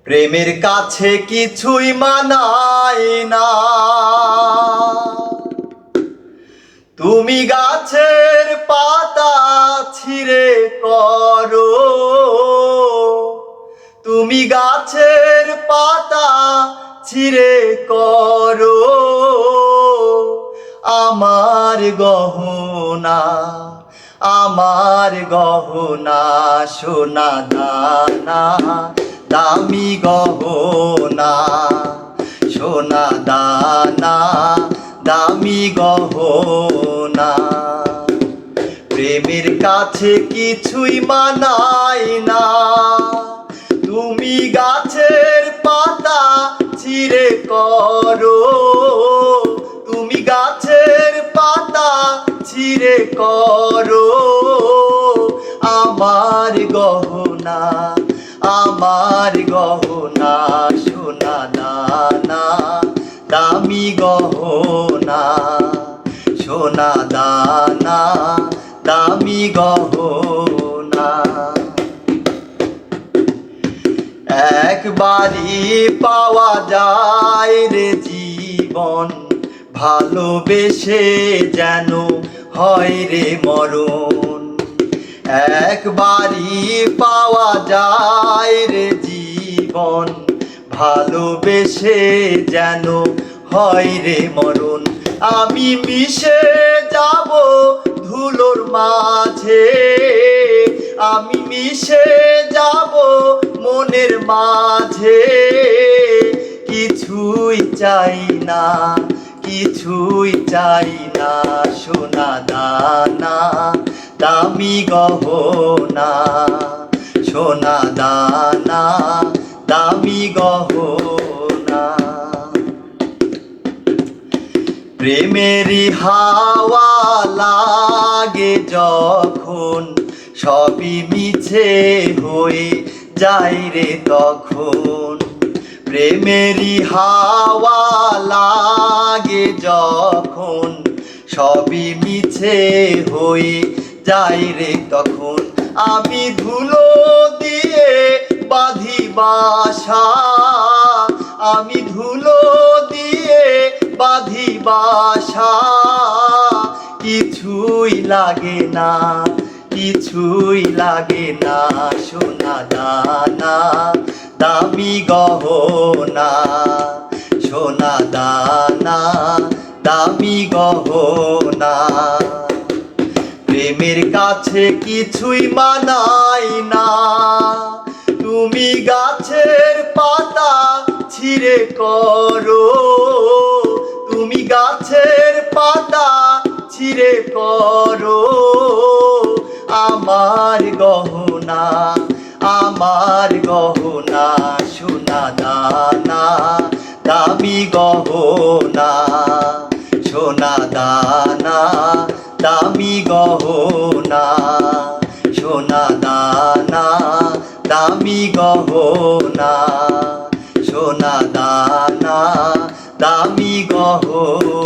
প্রেমের কাছে কিছুই মানায় না। তুমি গাছের পাতা ছিঁড়ে করো, তুমি গাছের পাতা ছিঁড়ে করো আমার গহনা, আমার গহনা, সোনা দানা দামি গহনা, সোনা দানা দামি গহনা। প্রেমের কাছে কিছুই মানায় না। তুমি গাছের পাতা ছিঁড়ে করো, তুমি গাছের পাতা ছিঁড়ে করো আমার গহনা, আমার গহনা, সোনা দানা দামি গহনা, সোনা দানা দামি গহনা। একবারই পাওয়া যায় রে জীবন, ভালোবেসে যেন হয় রে মরণ। একবারই পাওয়া যায় রে জীবন, ভালোবেসে যেন হয় রে মরণ। আমি মিশে যাব ধুলোর মাঝে, আমি মিশে যাব মনের মাঝে, কিছুই চাই না, কিছুই চাই না, সোনা দানা দামি গহনা, সোনা দানা দামি গহনা। প্রেমেরই হাওয়া লাগে যখন, সবই মিছে হয়ে যায় রে তখন। প্রেমেরই হাওয়া লাগে যখন, সবই মিছে হয়ে যায় রে তখন। আমি ধুলো দিয়ে বাঁধি বাসা, আমি ধুলো দিয়ে বাঁধি বাসা, কিছুই লাগে না, কিছুই লাগে না, সোনা দানা দামি গহনা, সোনা দানা দামি গহনা। প্রেমের কাছে কিছুই মানায় না। তুমি গাছের পাতা ছিঁড়ে করো, তুমি গাছের পাতা ছিঁড়ে করো আমার গহনা, আমার গহনা, সোনা দানা দামি গহনা, সোনা দানা দামি গহনা, সোনা দানা দামি গহনা, সোনা দানা দামি গহনা।